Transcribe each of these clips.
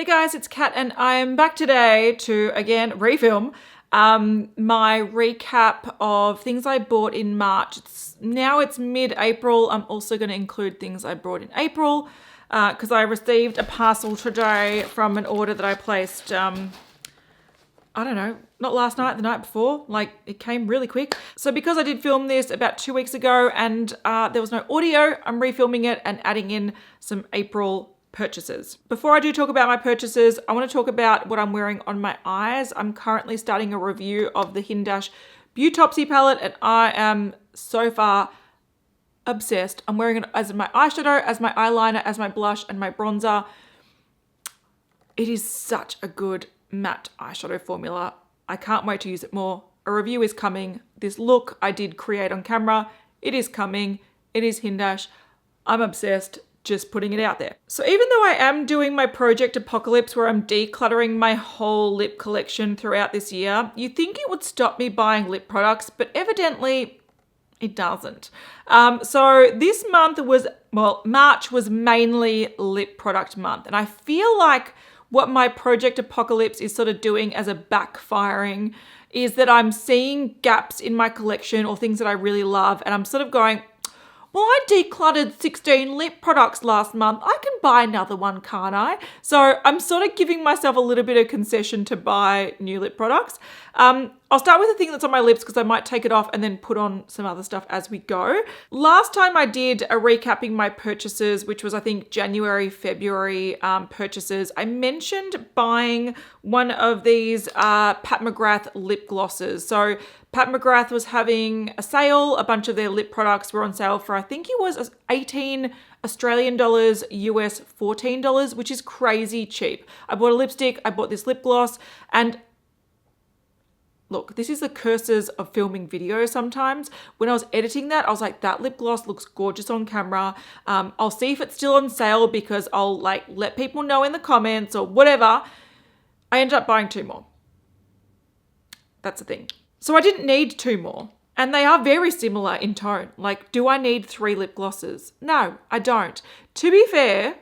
Hey guys, it's Kat and I'm back today to again refilm my recap of things I bought in March. Now it's mid-April. I'm also going to include things I bought in April because I received a parcel today from an order that I placed, I don't know, not last night, the night before. Like, it came really quick. So because I did film this about 2 weeks ago and there was no audio, I'm refilming it and adding in some April purchases. Before I do talk about my purchases, I want to talk about what I'm wearing on my eyes. I'm currently starting a review of the Hindash Beautopsy palette and I am so far obsessed. I'm wearing it as my eyeshadow, as my eyeliner, as my blush and my bronzer. It is such a good matte eyeshadow formula. I can't wait to use it more. A review is coming. This look I did create on camera, it is coming. It is Hindash. I'm obsessed. Just putting it out there. So even though I am doing my Project Apocalypse where I'm decluttering my whole lip collection throughout this year, you'd think it would stop me buying lip products, but evidently it doesn't. So this month was, well, March was mainly lip product month. And I feel like what my Project Apocalypse is sort of doing as a backfiring is that I'm seeing gaps in my collection or things that I really love. And I'm sort of going, well, I decluttered 16 lip products last month. I can buy another one, can't I? So I'm sort of giving myself a little bit of concession to buy new lip products. I'll start with the thing that's on my lips because I might take it off and then put on some other stuff as we go. Last time I did a recapping my purchases, which was I think January, February purchases, I mentioned buying one of these Pat McGrath lip glosses. So Pat McGrath was having a sale. A bunch of their lip products were on sale for I think it was 18 Australian dollars, US $14, which is crazy cheap. I bought a lipstick, I bought this lip gloss, and look, this is the curses of filming videos sometimes. When I was editing that, I was like, that lip gloss looks gorgeous on camera. I'll see if it's still on sale because I'll like let people know in the comments or whatever. I ended up buying 2 more. That's the thing. So I didn't need 2 more. And they are very similar in tone. Like, do I need 3 lip glosses? No, I don't. To be fair,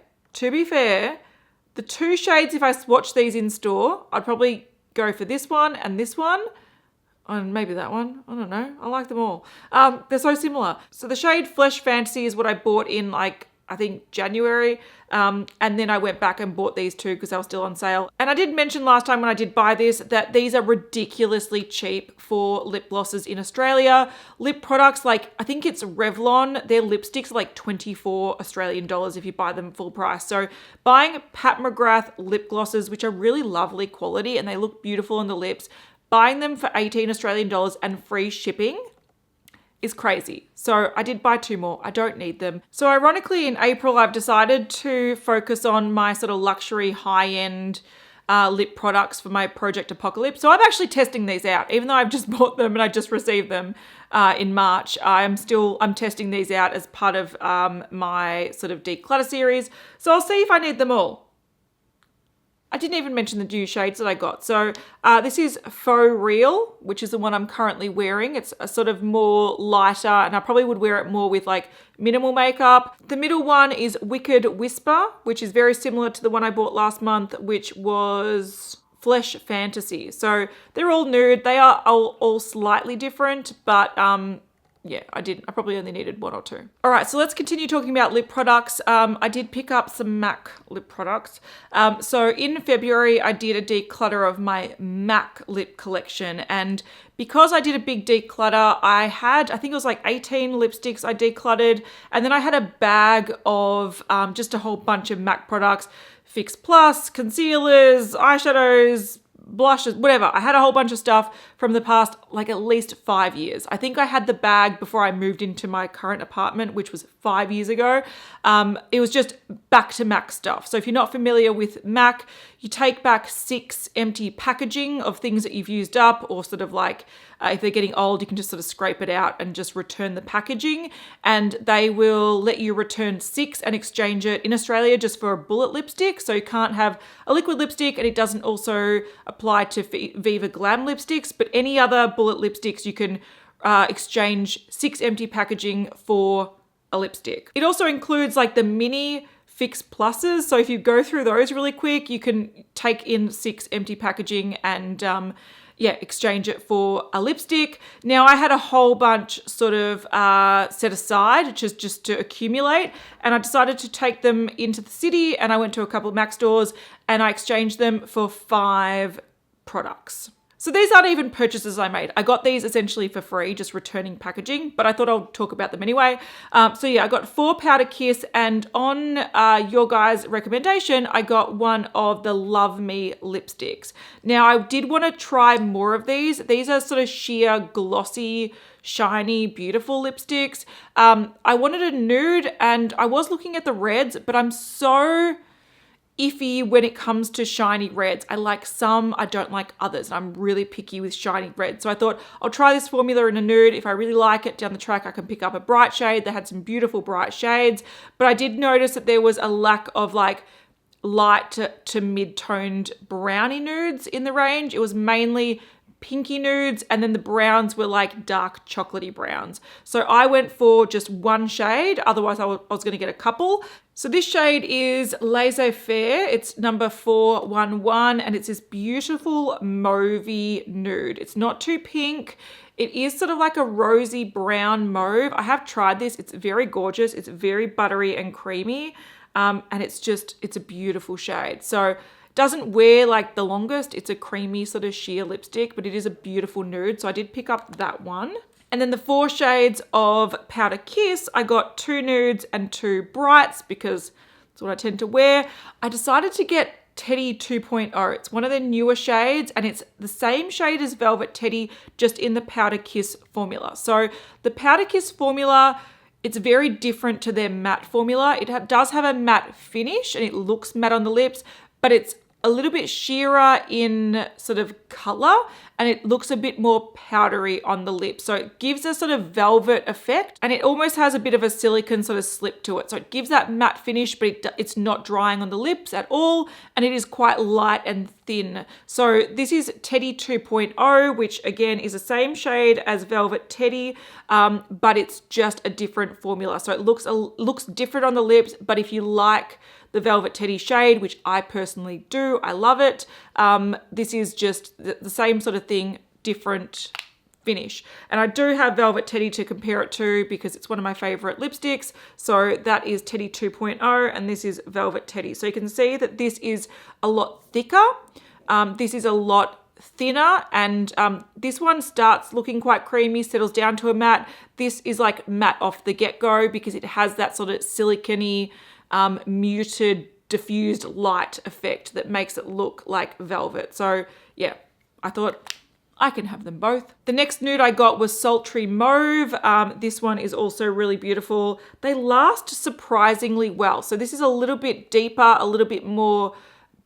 the 2 shades, if I swatch these in store, I'd probably go for this one and maybe that one. I don't know. I like them all. They're so similar. So the shade Flesh Fantasy is what I bought in like, I think January. And then I went back and bought these 2 because they were still on sale. And I did mention last time when I did buy this that these are ridiculously cheap for lip glosses in Australia. Lip products, like I think it's Revlon, their lipsticks are like 24 Australian dollars if you buy them full price. So buying Pat McGrath lip glosses, which are really lovely quality and they look beautiful on the lips, buying them for 18 Australian dollars and free shipping is crazy. So I did buy 2 more. I don't need them. So ironically in April, I've decided to focus on my sort of luxury high-end lip products for my Project Apocalypse. So I'm actually testing these out. Even though I've just bought them and I just received them in March, I'm testing these out as part of my sort of declutter series. So I'll see if I need them all. I didn't even mention the new shades that I got. So this is Faux Real, which is the one I'm currently wearing. It's a sort of more lighter and I probably would wear it more with like minimal makeup. The middle one is Wicked Whisper, which is very similar to the one I bought last month, which was Flesh Fantasy. So they're all nude. They are all slightly different, but yeah, I probably only needed 1 or 2. All right, so let's continue talking about lip products. I did pick up some MAC lip products. So in February, I did a declutter of my MAC lip collection. And because I did a big declutter, I think it was like 18 lipsticks I decluttered. And then I had a bag of just a whole bunch of MAC products, Fix Plus, concealers, eyeshadows, blushes, whatever. I had a whole bunch of stuff from the past, like at least 5 years. I think I had the bag before I moved into my current apartment, which was 5 years ago. It was just back to MAC stuff. So if you're not familiar with MAC, you take back 6 empty packaging of things that you've used up, or sort of like if they're getting old, you can just sort of scrape it out and just return the packaging, and they will let you return 6 and exchange it in Australia just for a bullet lipstick. So you can't have a liquid lipstick, and it doesn't also apply to Viva Glam lipsticks, but any other bullet lipsticks you can exchange 6 empty packaging for a lipstick. It also includes like the mini Fix Pluses. So if you go through those really quick, you can take in 6 empty packaging and yeah, exchange it for a lipstick. Now I had a whole bunch sort of set aside just to accumulate, and I decided to take them into the city, and I went to a couple of MAC stores and I exchanged them for 5 products. So these aren't even purchases I made. I got these essentially for free, just returning packaging, but I thought I'll talk about them anyway. So yeah, I got 4 Powder Kiss, and on your guys' recommendation, I got one of the Love Me lipsticks. Now I did want to try more of these. These are sort of sheer, glossy, shiny, beautiful lipsticks. I wanted a nude, and I was looking at the reds, but I'm so iffy when it comes to shiny reds. I like some, I don't like others. I'm really picky with shiny reds. So I thought I'll try this formula in a nude. If I really like it down the track, I can pick up a bright shade. They had some beautiful bright shades, but I did notice that there was a lack of like light to mid-toned brownie nudes in the range. It was mainly pinky nudes, and then the browns were like dark chocolatey browns. So I went for just one shade, otherwise I was going to get a couple. So this shade is Laissez, Faire. It's number 411, and it's this beautiful mauvey nude. It's not too pink. It is sort of like a rosy brown mauve. I have tried this. It's very gorgeous. It's very buttery and creamy, and it's a beautiful shade. So doesn't wear like the longest. It's a creamy sort of sheer lipstick, but it is a beautiful nude. So I did pick up that one. And then the 4 shades of Powder Kiss, I got 2 nudes and 2 brights because that's what I tend to wear. I decided to get Teddy 2.0. It's one of the newer shades, and it's the same shade as Velvet Teddy, just in the Powder Kiss formula. So the Powder Kiss formula, it's very different to their matte formula. It does have a matte finish, and it looks matte on the lips, but it's a little bit sheerer in sort of color, and it looks a bit more powdery on the lips. So it gives a sort of velvet effect, and it almost has a bit of a silicone sort of slip to it. So it gives that matte finish, but it's not drying on the lips at all, and it is quite light and thin. So this is Teddy 2.0, which again is the same shade as Velvet Teddy, but it's just a different formula. So it looks different on the lips, but if you like the Velvet Teddy shade, which I personally do, I love it. This is just the same sort of thing, different finish. And I do have Velvet Teddy to compare it to because it's one of my favorite lipsticks. So that is Teddy 2.0, and this is Velvet Teddy. So you can see that this is a lot thicker. This is a lot thinner, and this one starts looking quite creamy, settles down to a matte. This is like matte off the get-go because it has that sort of silicone-y, muted, diffused light effect that makes it look like velvet. So yeah, I thought I can have them both. The next nude I got was Sultry Mauve. This one is also really beautiful. They last surprisingly well. So this is a little bit deeper, a little bit more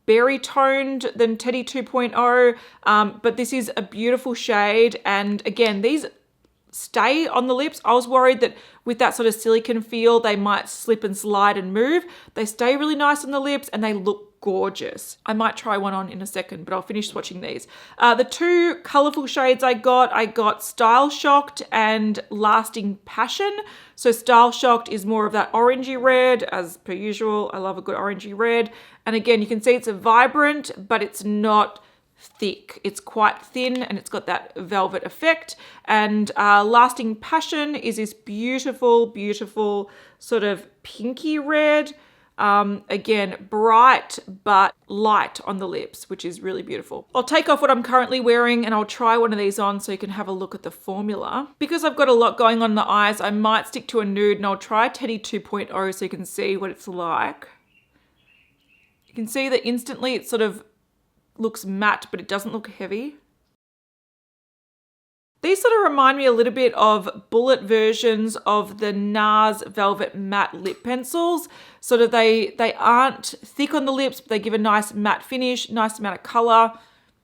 berry toned than Teddy 2.0, but this is a beautiful shade. And again, these stay on the lips. I was worried that with that sort of silicone feel, they might slip and slide and move. They stay really nice on the lips, and they look gorgeous. I might try one on in a second, but I'll finish swatching these. The 2 colorful shades I got Style Shocked and Lasting Passion. So Style Shocked is more of that orangey red, as per usual. I love a good orangey red. And again, you can see it's a vibrant, but it's not thick. It's quite thin, and it's got that velvet effect. And Lasting Passion is this beautiful, beautiful sort of pinky red. Again, bright but light on the lips, which is really beautiful. I'll take off what I'm currently wearing, and I'll try one of these on so you can have a look at the formula. Because I've got a lot going on in the eyes, I might stick to a nude, and I'll try Teddy 2.0 so you can see what it's like. You can see that instantly it sort of looks matte, but it doesn't look heavy. These sort of remind me a little bit of bullet versions of the NARS Velvet Matte Lip Pencils. Sort of they aren't thick on the lips, but they give a nice matte finish, nice amount of color.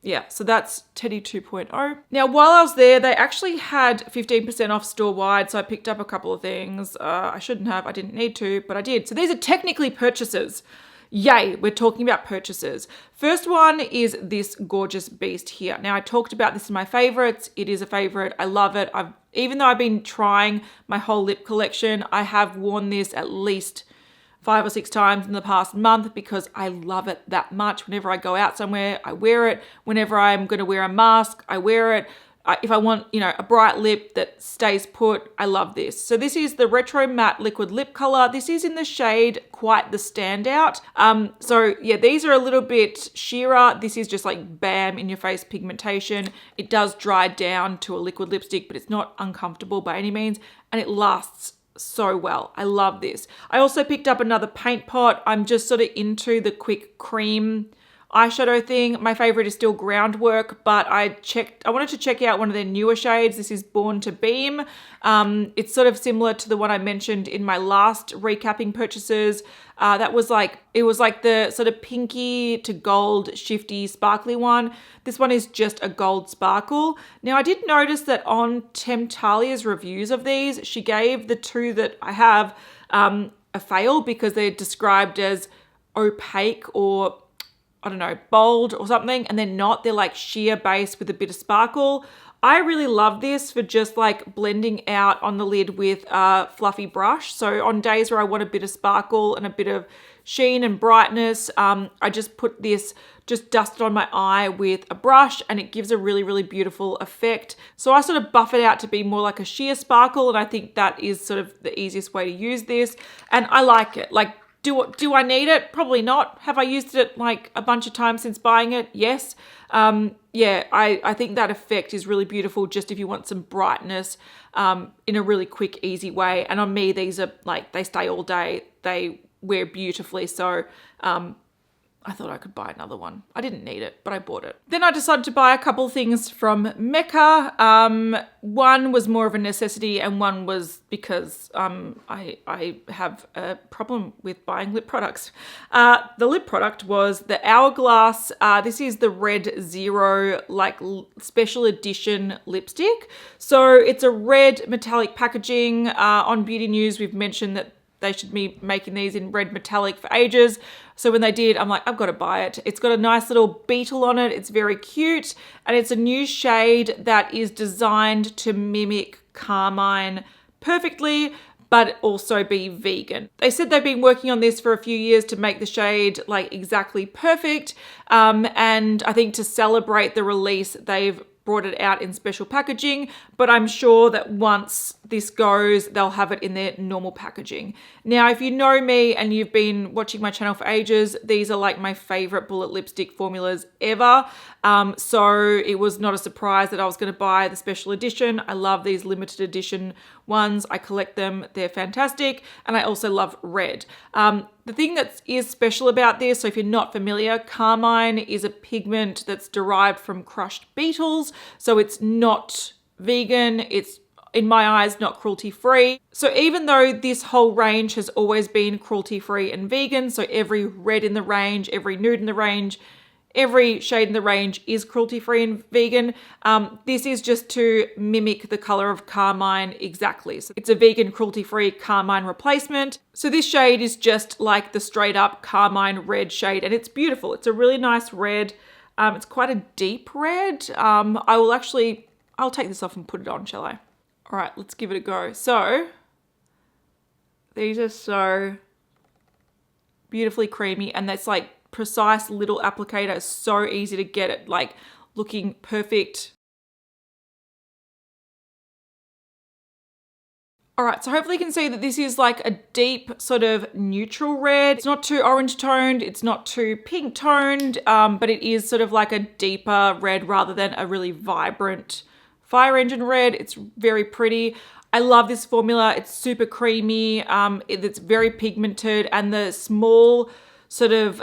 Yeah, so that's Teddy 2.0. Now, while I was there, they actually had 15% off store-wide, so I picked up a couple of things. I shouldn't have, I didn't need to, but I did. So these are technically purchases. Yay, we're talking about purchases. First one is this gorgeous beast here. Now, I talked about this in my favorites. It is a favorite. I love it. Even though I've been trying my whole lip collection, I have worn this at least 5 or 6 times in the past month because I love it that much. Whenever I go out somewhere, I wear it. Whenever I'm going to wear a mask, I wear it. If I want, a bright lip that stays put, I love this. So this is the Retro Matte Liquid Lip Color. This is in the shade Quite the Standout. So yeah, these are a little bit sheerer. This is just like bam in your face pigmentation. It does dry down to a liquid lipstick, but it's not uncomfortable by any means, and it lasts so well. I love this. I also picked up another paint pot. I'm just sort of into the quick cream eyeshadow thing. My favorite is still Groundwork, but I wanted to check out one of their newer shades. This is Born to Beam. It's sort of similar to the one I mentioned in my last recapping purchases. It was like the sort of pinky to gold shifty sparkly one. This one is just a gold sparkle. Now I did notice that on Temptalia's reviews of these, she gave the two that I have a fail because they're described as opaque or I don't know, bold or something, and they're not. They're like sheer base with a bit of sparkle. I really love this for just like blending out on the lid with a fluffy brush. So on days where I want a bit of sparkle and a bit of sheen and brightness, I just put this, just dust it on my eye with a brush, and it gives a really, really beautiful effect. So I sort of buff it out to be more like a sheer sparkle, and I think that is sort of the easiest way to use this. And I like it. Like, do I need it? Probably not. Have I used it like a bunch of times since buying it? Yes. Yeah, I think that effect is really beautiful just if you want some brightness in a really quick, easy way. And on me, these are like, they stay all day. They wear beautifully. So I thought I could buy another one. I didn't need it, but I bought it. Then I decided to buy a couple things from Mecca. One was more of a necessity, and one was because I have a problem with buying lip products. The lip product was the Hourglass. This is the Red Zero, like special edition lipstick. So it's a red metallic packaging. On Beauty News, we've mentioned that they should be making these in red metallic for ages. So when they did, I'm like, I've got to buy it. It's got a nice little beetle on it. It's very cute. And it's a new shade that is designed to mimic carmine perfectly, but also be vegan. They said they've been working on this for a few years to make the shade like exactly perfect. And I think to celebrate the release, they've brought it out in special packaging, but I'm sure that once this goes, they'll have it in their normal packaging. Now, if you know me and you've been watching my channel for ages, these are like my favorite bullet lipstick formulas ever. So it was not a surprise that I was going to buy the special edition. I love these limited edition ones. I collect them. They're fantastic. And I also love red. The thing that is special about this, so if you're not familiar, carmine is a pigment that's derived from crushed beetles. So it's not vegan. It's, in my eyes, not cruelty-free. So even though this whole range has always been cruelty-free and vegan, so every red in the range, every nude in the range, every shade in the range is cruelty-free and vegan. This is just to mimic the color of carmine exactly. So it's a vegan, cruelty-free carmine replacement. So this shade is just like the straight up carmine red shade, and it's beautiful. It's a really nice red. It's quite a deep red. I'll take this off and put it on, shall I? All right, let's give it a go. So these are so beautifully creamy, and that's like precise little applicator. It's so easy to get it like looking perfect. All right, so hopefully you can see that this is like a deep sort of neutral red. It's not too orange toned, it's not too pink toned, but it is sort of like a deeper red rather than a really vibrant fire engine red. It's very pretty. I love this formula. It's super creamy. It's very pigmented, and the small sort of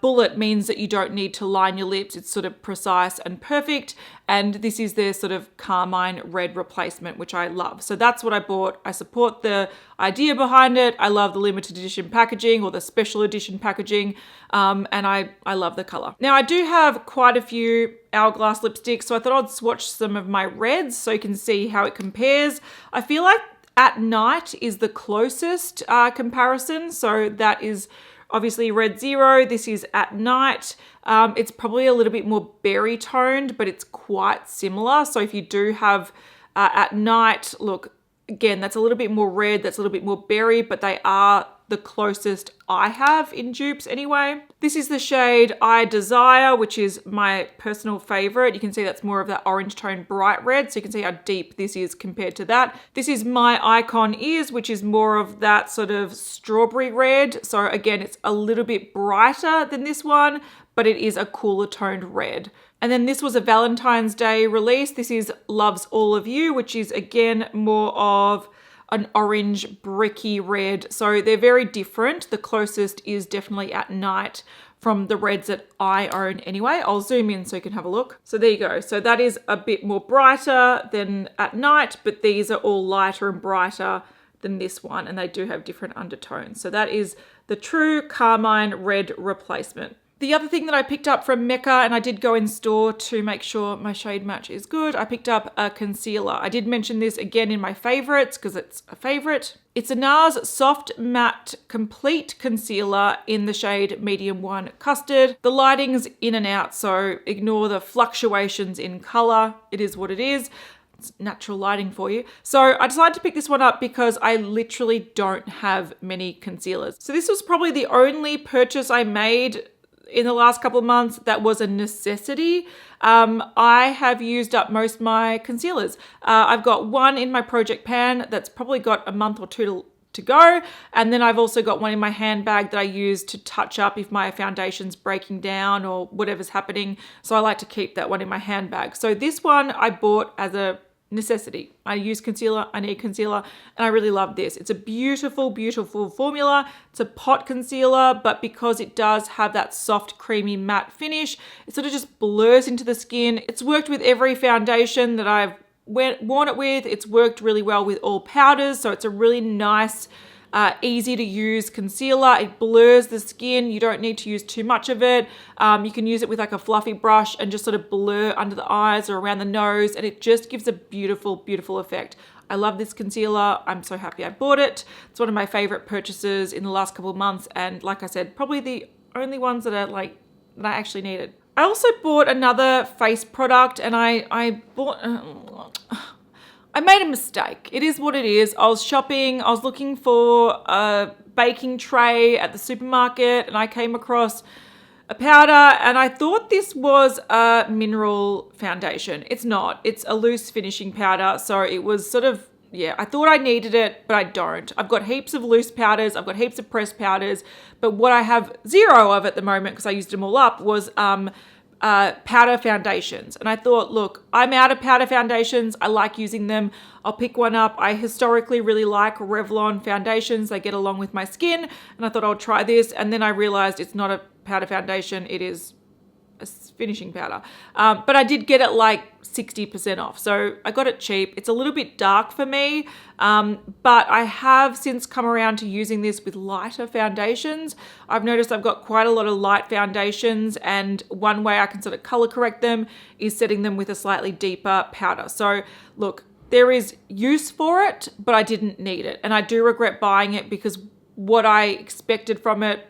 bullet means that you don't need to line your lips. It's sort of precise and perfect. And this is their sort of carmine red replacement, which I love. So that's what I bought. I support the idea behind it. I love the limited edition packaging or the special edition packaging. And I love the color. Now I do have quite a few Hourglass lipsticks, so I thought I'd swatch some of my reds so you can see how it compares. I feel like At Night is the closest comparison. So that is obviously Red Zero. This is At Night. It's probably a little bit more berry toned, but it's quite similar. So if you do have At Night, look, again, that's a little bit more red, that's a little bit more berry, but they are the closest I have in dupes anyway. This is the shade I Desire, which is my personal favorite. You can see that's more of that orange tone bright red, so you can see how deep this is compared to that. This is my Icon Ears, which is more of that sort of strawberry red. So again, it's a little bit brighter than this one, but it is a cooler toned red. And then this was a Valentine's Day release. This is Loves All of You, which is again more of an orange bricky red. So they're very different. The closest is definitely At Night from the reds that I own anyway. I'll zoom in so you can have a look. So there you go. So that is a bit more brighter than At Night, but these are all lighter and brighter than this one, and they do have different undertones. So that is the true Carmine red replacement. The other thing that I picked up from Mecca, and I did go in store to make sure my shade match is good, I picked up a concealer. I did mention this again in my favorites because it's a favorite. It's a NARS Soft Matte Complete Concealer in the shade Medium 1 Custard. The lighting's in and out, so ignore the fluctuations in color. It is what it is. It's natural lighting for you. So I decided to pick this one up because I literally don't have many concealers. So this was probably the only purchase I made in the last couple of months that was a necessity. I have used up most of my concealers. I've got one in my project pan that's probably got a month or two to go. And then I've also got one in my handbag that I use to touch up if my foundation's breaking down or whatever's happening. So I like to keep that one in my handbag. So this one I bought as a necessity. I use concealer, I need concealer, and I really love this. It's a beautiful, beautiful formula. It's a pot concealer, but because it does have that soft, creamy matte finish, it sort of just blurs into the skin. It's worked with every foundation that I've worn it with. It's worked really well with all powders, so it's a really nice, easy to use concealer. It blurs the skin. You don't need to use too much of it. You can use it with like a fluffy brush and just sort of blur under the eyes or around the nose, and it just gives a beautiful, beautiful effect. I love this concealer. I'm so happy I bought it. It's one of my favorite purchases in the last couple of months, and like I said, probably the only ones that I actually needed. I also bought another face product, and I made a mistake. It is what it is. I was shopping. I was looking for a baking tray at the supermarket, and I came across a powder, and I thought this was a mineral foundation. It's not. It's a loose finishing powder. So it was sort of, yeah, I thought I needed it, but I don't. I've got heaps of loose powders. I've got heaps of pressed powders, but what I have zero of at the moment, because I used them all up, was powder foundations. And I thought, look, I'm out of powder foundations. I like using them. I'll pick one up. I historically really like Revlon foundations. They get along with my skin. And I thought I'll try this. And then I realized it's not a powder foundation. It is a finishing powder. But I did get it like 60% off. So I got it cheap. It's a little bit dark for me. But I have since come around to using this with lighter foundations. I've noticed I've got quite a lot of light foundations, and one way I can sort of color correct them is setting them with a slightly deeper powder. So look, there is use for it, but I didn't need it. And I do regret buying it because what I expected from it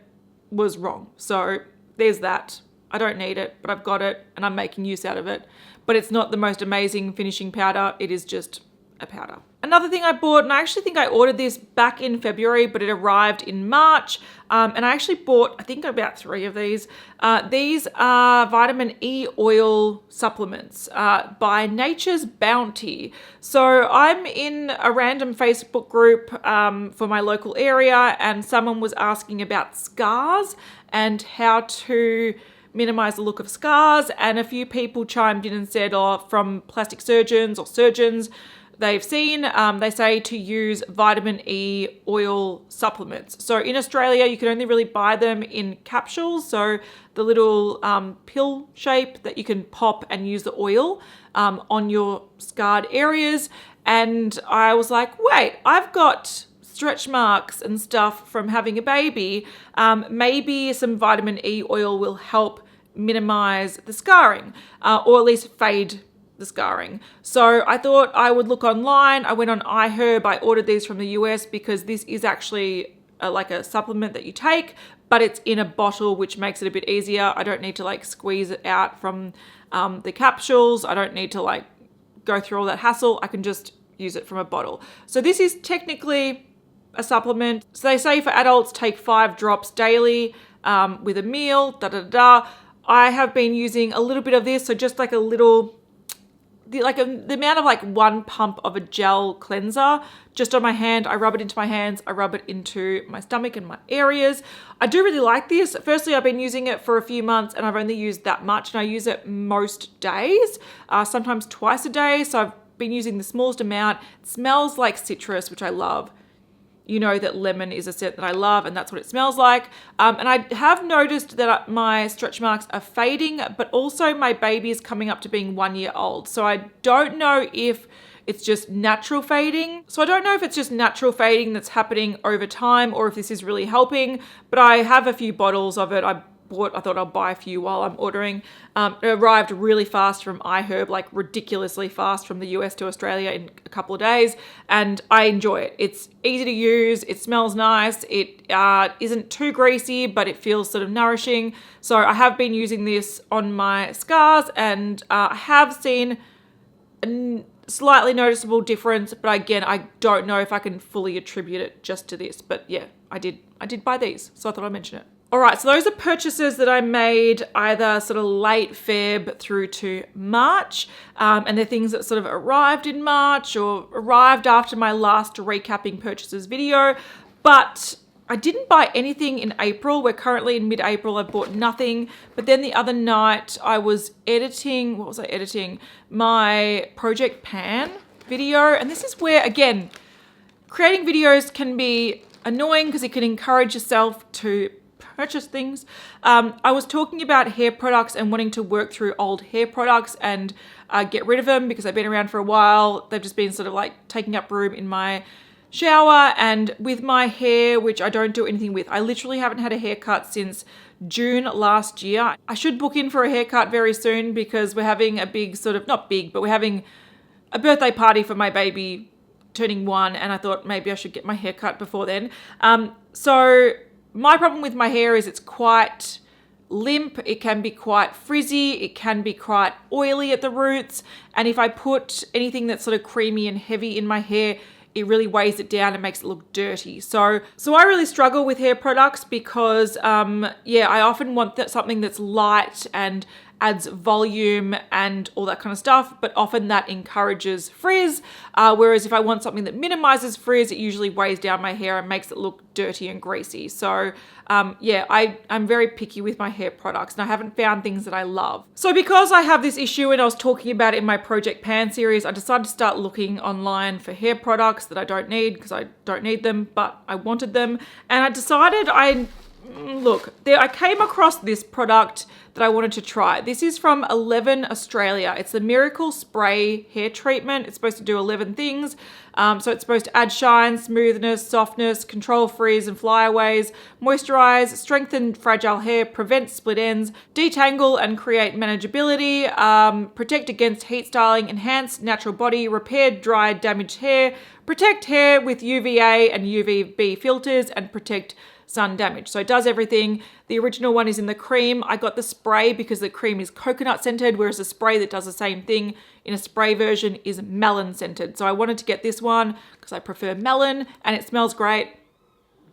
was wrong. So there's that. I don't need it, but I've got it and I'm making use out of it. But it's not the most amazing finishing powder. It is just a powder. Another thing I bought, and I actually think I ordered this back in February, but it arrived in March. And I actually bought, I think about 3 of these. These are vitamin E oil supplements by Nature's Bounty. So I'm in a random Facebook group for my local area, and someone was asking about scars and how to minimize the look of scars, and a few people chimed in and said, oh, from plastic surgeons or surgeons they've seen, they say to use vitamin E oil supplements. So in Australia, you can only really buy them in capsules, so the little pill shape that you can pop and use the oil on your scarred areas. And I was like, wait, I've got stretch marks and stuff from having a baby. Maybe some vitamin E oil will help minimize the scarring, or at least fade the scarring. So I thought I would look online. I went on iHerb. I ordered these from the US because this is actually like a supplement that you take, but it's in a bottle, which makes it a bit easier. I don't need to like squeeze it out from the capsules. I don't need to like go through all that hassle. I can just use it from a bottle. So this is technically a supplement. So they say for adults, take 5 drops daily with a meal, I have been using a little bit of this, so just like a little, the amount of like 1 pump of a gel cleanser just on my hand. I rub it into my hands, I rub it into my stomach and my areas. I do really like this. Firstly, I've been using it for a few months and I've only used that much, and I use it most days, sometimes twice a day. So I've been using the smallest amount. It smells like citrus, which I love. You know that lemon is a scent that I love, and that's what it smells like. And I have noticed that my stretch marks are fading, but also my baby is coming up to being 1 year old. So I don't know if it's just natural fading. That's happening over time, or if this is really helping. But I have a few bottles of it. I thought I'll buy a few while I'm ordering. It arrived really fast from iHerb, like ridiculously fast from the US to Australia in a couple of days, and I enjoy it. It's easy to use, it smells nice, it isn't too greasy, but it feels sort of nourishing. So I have been using this on my scars, and I have seen a slightly noticeable difference, but again, I don't know if I can fully attribute it just to this. But yeah, I did buy these, so I thought I'd mention it. All right, so those are purchases that I made either sort of late Feb through to March, and they're things that sort of arrived in March or arrived after my last recapping purchases video. But I didn't buy anything in April. We're currently in mid-April. I bought nothing. But then the other night I was editing, what was I editing? My Project Pan video. And this is where, again, creating videos can be annoying because it can encourage yourself to purchase things. I was talking about hair products and wanting to work through old hair products and get rid of them because they've been around for a while. They've just been sort of like taking up room in my shower and with my hair, which I don't do anything with. I literally haven't had a haircut since June last year. I should book in for a haircut very soon because we're having a big sort of, not big, but we're having a birthday party for my baby turning 1, and I thought maybe I should get my hair cut before then. So my problem with my hair is it's quite limp, it can be quite frizzy, it can be quite oily at the roots, and if I put anything that's sort of creamy and heavy in my hair, it really weighs it down and makes it look dirty. So I really struggle with hair products because, I often want something that's light and adds volume and all that kind of stuff, but often that encourages frizz. Whereas if I want something that minimizes frizz, it usually weighs down my hair and makes it look dirty and greasy. So I'm very picky with my hair products and I haven't found things that I love. So because I have this issue and I was talking about it in my Project Pan series, I decided to start looking online for hair products that I don't need because I don't need them, but I wanted them. And I decided I came across this product that I wanted to try. This is from 11 Australia. It's the Miracle Spray Hair Treatment. It's supposed to do 11 things. So it's supposed to add shine, smoothness, softness, control frizz and flyaways, moisturize, strengthen fragile hair, prevent split ends, detangle and create manageability, protect against heat styling, enhance natural body, repair dry, damaged hair, protect hair with UVA and UVB filters, and protect sun damage. So it does everything. The original one is in the cream. I got the spray because the cream is coconut scented, whereas the spray that does the same thing in a spray version is melon scented. So I wanted to get this one because I prefer melon and it smells great.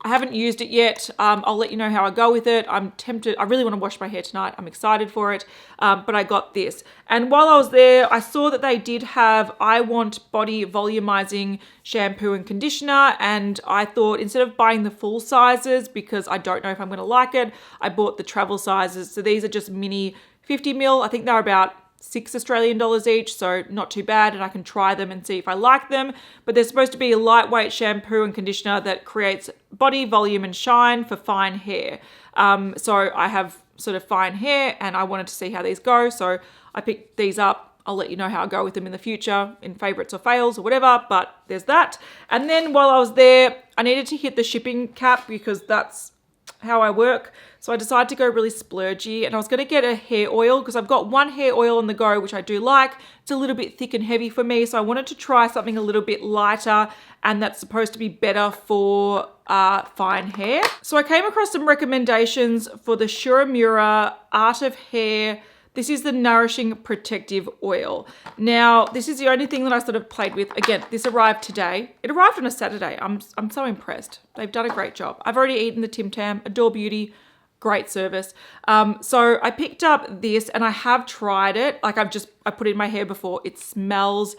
I haven't used it yet. I'll let you know how I go with it. I'm tempted. I really want to wash my hair tonight. I'm excited for it. But I got this. And while I was there, I saw that they did have I Want Body Volumizing shampoo and conditioner. And I thought instead of buying the full sizes, because I don't know if I'm going to like it, I bought the travel sizes. So these are just mini 50 ml. I think they're about $6 Australian each, so not too bad, and I can try them and see if I like them. But they're supposed to be a lightweight shampoo and conditioner that creates body volume and shine for fine hair. So I have sort of fine hair and I wanted to see how these go, so I picked these up. I'll let you know how I go with them in the future in favorites or fails or whatever, but there's that. And then while I was there, I needed to hit the shipping cap because that's how I work. So I decided to go really splurgy and I was going to get a hair oil because I've got one hair oil on the go, which I do like. It's a little bit thick and heavy for me. So I wanted to try something a little bit lighter and that's supposed to be better for fine hair. So I came across some recommendations for the Uemura Art of Hair, This is the Nourishing Protective Oil. Now, this is the only thing that I sort of played with. Again, this arrived today. It arrived on a Saturday. I'm so impressed. They've done a great job. I've already eaten the Tim Tam, Adore Beauty, great service. So I picked up this and I have tried it. Like I put it in my hair before. It smells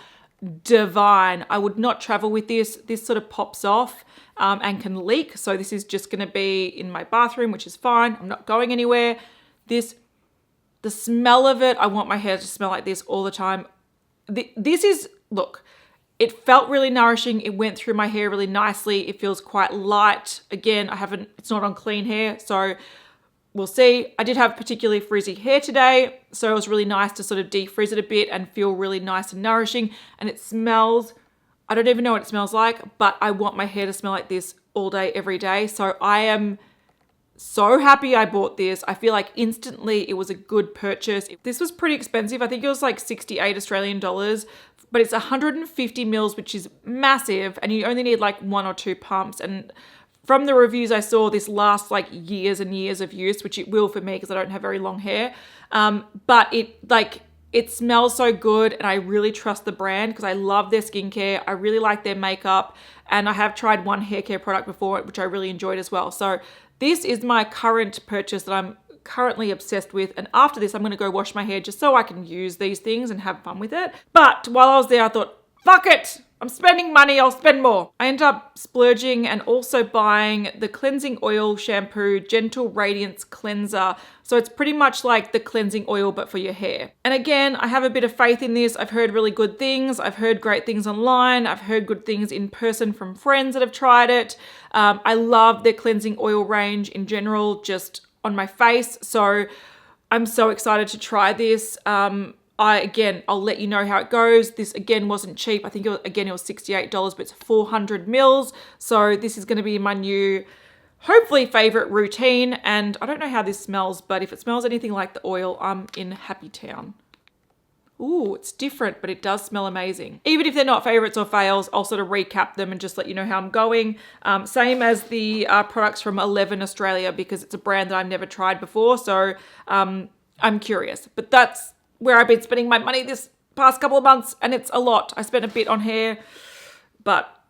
divine. I would not travel with this. This sort of pops off and can leak. So this is just going to be in my bathroom, which is fine. I'm not going anywhere. The smell of it, I want my hair to smell like this all the time. This is, look, it felt really nourishing. It went through my hair really nicely. It feels quite light. Again, it's not on clean hair, so we'll see. I did have particularly frizzy hair today, so it was really nice to sort of defrizz it a bit and feel really nice and nourishing. And it smells, I don't even know what it smells like, but I want my hair to smell like this all day, every day. So I am so happy I bought this. I feel like instantly it was a good purchase. This was pretty expensive. I think it was like 68 Australian dollars, but it's 150 mils, which is massive. And you only need like 1 or 2 pumps. And from the reviews I saw, this lasts like years and years of use, which it will for me because I don't have very long hair. But it smells so good and I really trust the brand because I love their skincare. I really like their makeup and I have tried one hair care product before, which I really enjoyed as well. So this is my current purchase that I'm currently obsessed with. And after this, I'm going to go wash my hair just so I can use these things and have fun with it. But while I was there, I thought, fuck it. I'm spending money. I'll spend more. I ended up splurging and also buying the cleansing oil shampoo, Gentle Radiance Cleanser. So it's pretty much like the cleansing oil, but for your hair. And again, I have a bit of faith in this. I've heard really good things. I've heard great things online. I've heard good things in person from friends that have tried it. I love their cleansing oil range in general, just on my face. So I'm so excited to try this. I'll let you know how it goes. This again wasn't cheap. I think it was $68, but it's 400 mils. So this is going to be my new, hopefully favorite routine. And I don't know how this smells, but if it smells anything like the oil, I'm in happy town. Ooh, it's different, but it does smell amazing. Even if they're not favorites or fails, I'll sort of recap them and just let you know how I'm going. Same as the products from 11 Australia, because it's a brand that I've never tried before. So I'm curious, but that's where I've been spending my money this past couple of months, and it's a lot. I spent a bit on hair, but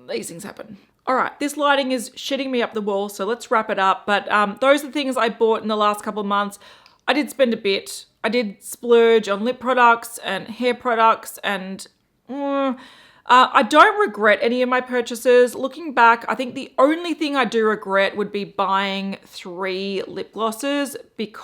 these things happen. All right, this lighting is shitting me up the wall, so let's wrap it up. But those are the things I bought in the last couple of months. I did spend a bit. I did splurge on lip products and hair products, and I don't regret any of my purchases. Looking back, I think the only thing I do regret would be buying 3 lip glosses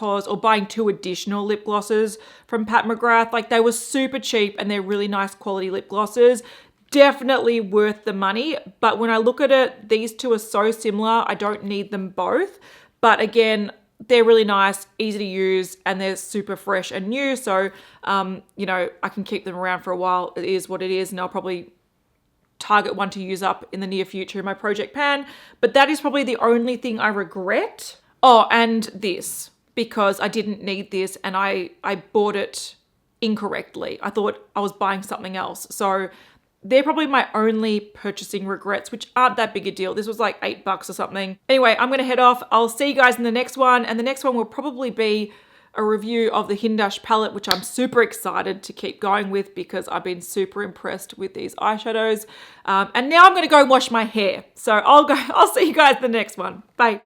or buying 2 additional lip glosses from Pat McGrath. Like, they were super cheap and they're really nice quality lip glosses. Definitely worth the money. But when I look at it, these 2 are so similar. I don't need them both. But again, they're really nice, easy to use, and they're super fresh and new. So, I can keep them around for a while. It is what it is, and I'll probably target one to use up in the near future in my project pan. But that is probably the only thing I regret. Oh, and this, because I didn't need this and I bought it incorrectly. I thought I was buying something else. So they're probably my only purchasing regrets, which aren't that big a deal. This was like $8 or something. Anyway, I'm going to head off. I'll see you guys in the next one. And the next one will probably be a review of the Hindash palette, which I'm super excited to keep going with because I've been super impressed with these eyeshadows. And now I'm going to go wash my hair. So I'll see you guys in the next one. Bye.